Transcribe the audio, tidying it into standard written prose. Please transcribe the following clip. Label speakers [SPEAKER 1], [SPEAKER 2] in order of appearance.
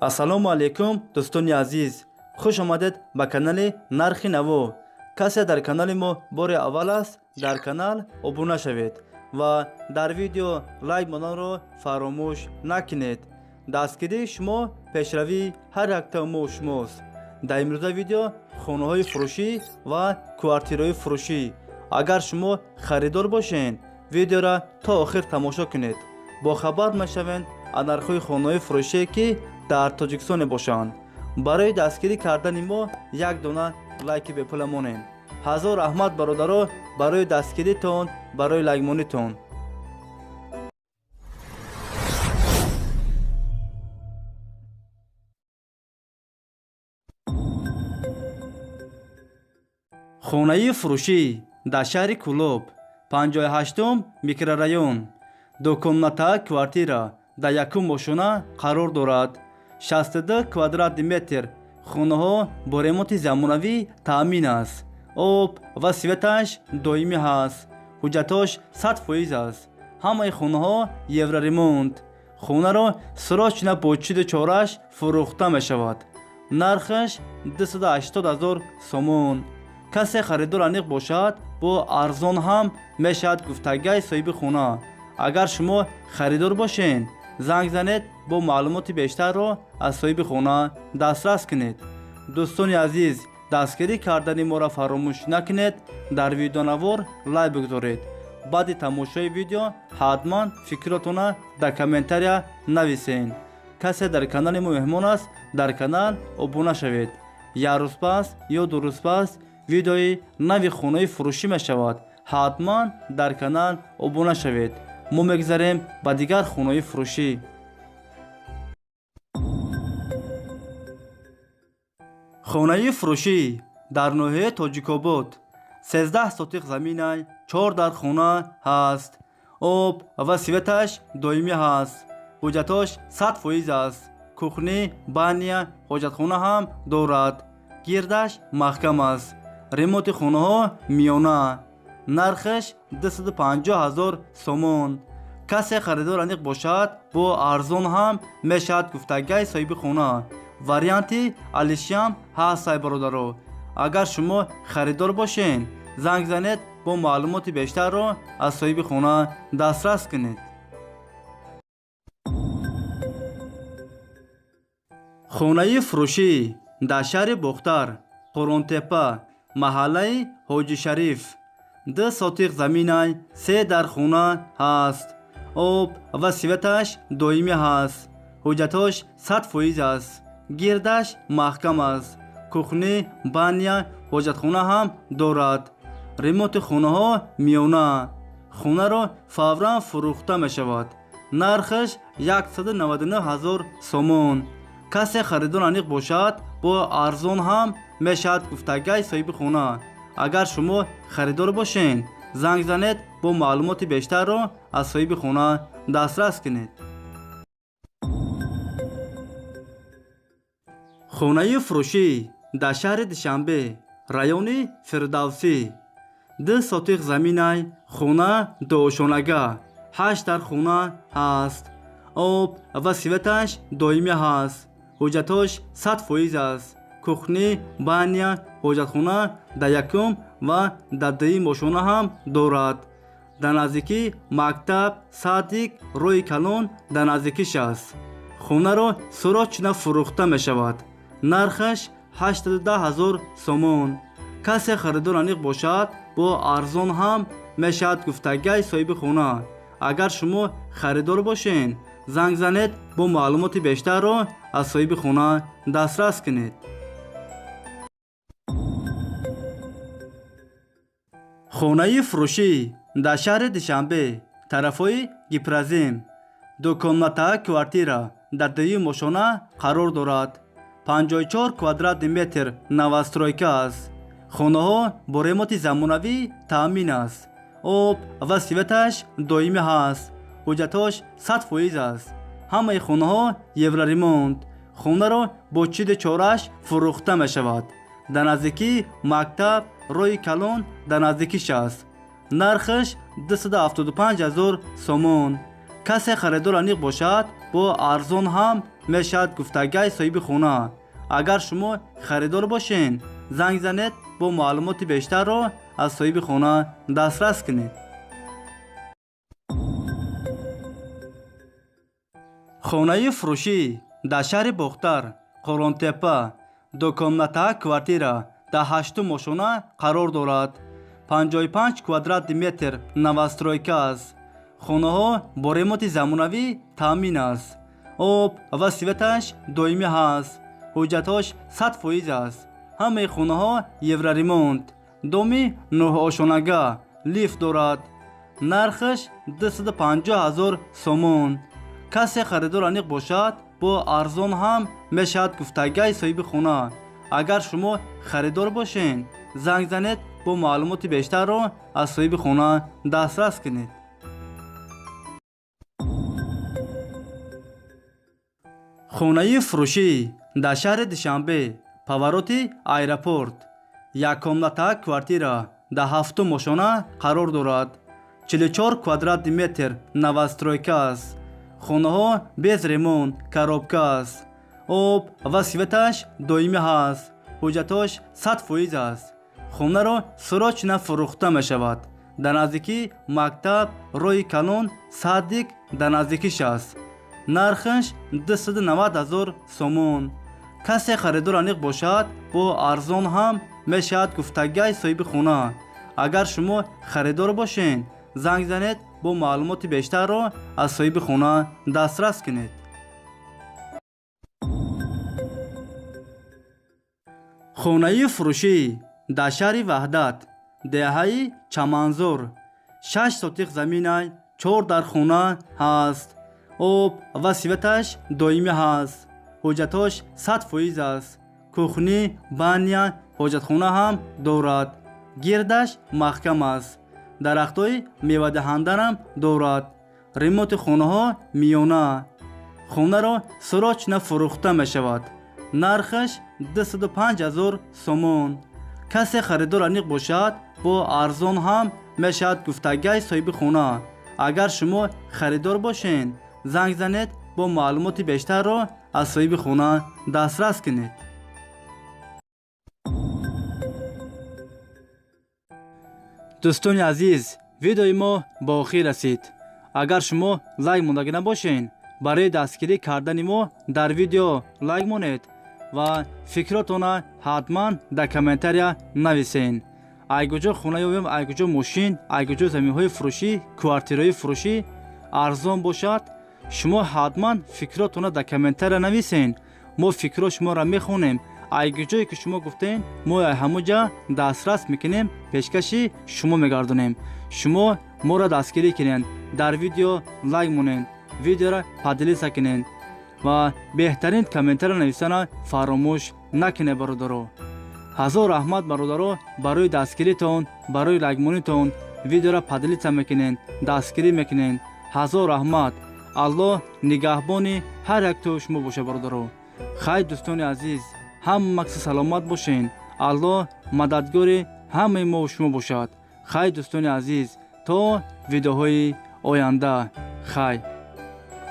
[SPEAKER 1] ассалому алайкум дӯстони азиз, хуш омадед ба канали Нархи Наво. Касе дар канали мо бори аввал аст, дар канал обуна шавед ва дар видео лайк монанро фаромӯш накунед. дастгирии шумо пешравии ҳар як таомо шумост. дар имрӯза видео хонаҳои фурӯшӣ ва квартираҳои фурӯшӣ. агар шумо харидор бошед, видеора то охир тамошо кунед. бохабар мешавед аз нархҳои хонаҳои фурӯшие ки дар Тоҷикистон бошанд. барои дастгирӣ кардани мо як дона лайки бепула монед. ҳазор раҳмат бародаро барои дастгиритон, барои лайкмонитон. хонаи фурӯшӣ дар шаҳри Кӯлоб, 58-ум микрорайон. дукомната квартира дар якум мошина қарор дорад. 62 квадратный метр. хонаҳо бо ремонти замонавӣ таъмин аст. об ва светаш доимӣ ҳаст. ҳуҷҷатош 100% аст. ҳамаи хонаҳо евроремонт. хонаро срочно бо чиду чораш фурӯхта мешавад. нархаш 280 000 сомон. касе харидор аниқ бошад, бо арзон ҳам мешавад гуфтагии соҳиби хона. агар шумо харидор бошед, занг занед, бо маълумоти бештарро аз соҳиби хона дастрас кунед. дӯстони азиз, дастгирӣ кардани моро фаромӯш накунед. дар видеонавор лайк бигузоред. баъди тамошои видео ҳатман фикротона дар комментария нависед. касе дар канали мо меҳмон аст, дар канал обуна шавед. як рӯз пас ё ду рӯз пас видеои нави хонаи фурӯшӣ мешавад. ҳатман дар канал обуна шавед. мо мегузарем ба дигар хонаи фурӯшӣ. хонаи фурӯшӣ дар ноҳияи Тоҷикобод. 13 сотиқ заминай 4 дар хона ҳаст. об ва светаш доимӣ ҳаст. ҳуҷҷатош 100% аст. кухни, баня, ҳоҷатхона ҳам дорад. гирдаш маҳкам аст. ремонти хонаҳо миёна. нархаш 250 000 сомон. касе харидор аниқ бошад, бо арзон ҳам мешавад гуфтагии соҳиби хона. варианти алишам ҳаст ай бародаро. агар шумо харидор бошед, занг занед, бо маълумоти бештарро аз соҳиби хона дастрас кунед. хонаи фурӯшӣ дар шаҳри Бохтар, Қуронтепа, маҳаллаи Ҳоҷи Шариф. 2 сотиқ заминай 3 дар хона ҳаст. об ва светаш доимӣ ҳаст. ҳуҷҷатош 100% аст. гирдаш маҳкам аст. кухни, баня, ҳоҷатхона ҳам дорад. ремонти хонаҳо миёна. хонаро фавран фурӯхта мешавад. нархаш 199 000 сомон. касе харидор аниқ бошад, бо арзон ҳам мешавад гуфтагии соҳиби хона. агар шумо харидор бошед, занг занед, бо маълумоти бештарро аз соҳиби хона дастрас кунед. хонаи фурӯшӣ дар шаҳри Душанбе, райони Фирдавсӣ. 2 сотиқ заминай хона дуошонага. 8 дар хона ҳаст. об ва светаш доимӣ ҳаст. ҳуҷҷатош 100% аст. кухни, баня, ҳоҷатхона дар якум ва дар дуюм мошина ҳам дорад. дар наздикӣ мактаб, садик, роҳи калон дар наздикиш аст. хонаро срочно фурӯхта мешавад. нархаш 82 000 сомон. касе харидор аниқ бошад, бо арзон ҳам мешавад гуфтагии соҳиби хона. агар шумо харидор бошед, занг занед, бо маълумоти бештарро аз соҳиби хона дастрас кунед. хонаи фурӯшӣ дар шаҳри Душанбе, тарафҳои Гипразим. дукомната квартира дар дуюм мошина қарор дорад. 54 квадратный метр новостройка аст. хонаҳо бо ремонти замонавӣ таъмин аст. об ва светаш доимӣ ҳаст. ҳуҷҷатош 100% аст. ҳамаи хонаҳо евроремонт. хонаро бо чиду чораш фурӯхта мешавад. дар наздикӣ мактаб, роҳи калон дар наздикиш аст. нархаш 275 000 сомон. касе харидор аниқ бошад, бо арзон ҳам мешавад гуфтагии соҳиби хона. агар шумо харидор бошед, занг занед, бо маълумоти бештарро аз соҳиби хона дастрас кунед. хонаи фурушӣ дар шаҳри бохтар, қуронтепа, дукомнатаҳа квартира дар 8 ошона қарор дорад. 55 квадратный метр новостройка аст. хонаҳо бо ремонти замонавӣ таъмин аст. об ва светаш доимӣ ҳаст. ҳуҷҷатҳош 100% аст. ҳамаи хонаҳо евроремонт. доми 9 ошонага лифт дорад. нархаш 250 000 сомон. касе харидор аниқ бошад, бо арзон ҳам мешавад гуфтагии соҳиби хона. агар шумо харидор бошед, занг занед, бо маълумоти бештарро аз соҳиби хона дастрас кунед. хонаи фурушӣ дар шаҳри Душанбе, повороти аэропорт. яккомнатаҳа квартира дар 7 ошона қарор дорад. 44 квадратный метр новостройка аст. хонаҳо без ремонт, коробка аст. об ва светаш доимӣ ҳаст. ҳуҷҷатҳош 100% аст. хонаро срочно фурӯхта мешавад. дар наздикии мактаб, роҳи калон, садик дар наздикиш аст. нархаш 290 000 сомон. касе харидор аниқ бошад, бо арзон ҳам мешавад гуфтагии соҳиби хона. агар шумо харидор бошед, занг занед, бо маълумоти бештарро аз соҳиби хона дастрас кунед. хонаи фурушӣ дар шаҳри ваҳдат, деҳаи чаманзор. 6 сотиқ заминай, 4 дар хона ҳаст. об ва светаш доимӣ ҳаст. ҳуҷҷатҳош 100% аст. кухни, баня, ҳоҷатхона ҳам дорад. гирдаш маҳкам аст. дарахтҳои мевадиҳанданам дорад. ремонти хонаҳо миёна. хонаро срочно фурӯхта мешавад. нархаш 205 000 сомон. касе харидор аниқ бошад, бо арзон ҳам мешавад гуфтагии соҳиби хона. агар шумо харидор бошед, занг занед, бо маълумоти бештарро аз соҳиби хона дастрас кунед. дӯстони азиз, видеои мо ба охир расид. агар шумо лайк мондаги набошед, барои дастгирӣ кардани мо дар видео лайк монед ва фикротона ҳатман дар комментария нависен. айгуҷо хона ёбем, айгуҷо мошин, айгуҷо заминҳои фурӯшӣ, квартираҳои фурӯшӣ арзон бошад, шумо ҳатман фикротона дар комментария нависен. мо фикро шуморо мехонем. айгуҷое ки шумо гуфтен, мо ҳамуҷа дастрас мекунем, пешкаши шумо мегардонем. шумо моро дастгирӣ кунед, дар видео лайк монед, видеоро падилиса кунед ва беҳтарин комментария нависана фаромӯш накунед. бародаро, ҳазор раҳмат бародаро, барои дастгиритон, барои лайкмонитон. видеоро падилиса мекунед, дастгирӣ мекунед. ҳазор раҳмат. аллоҳ нигаҳбони ҳар яктои шумо боша бародаро. хай дӯстони азиз, ҳамакси саломат бошед. аллоҳ мададгори ҳамаи мо шумо бошад. хай дӯстони азиз, то видеоҳои оянда. хай.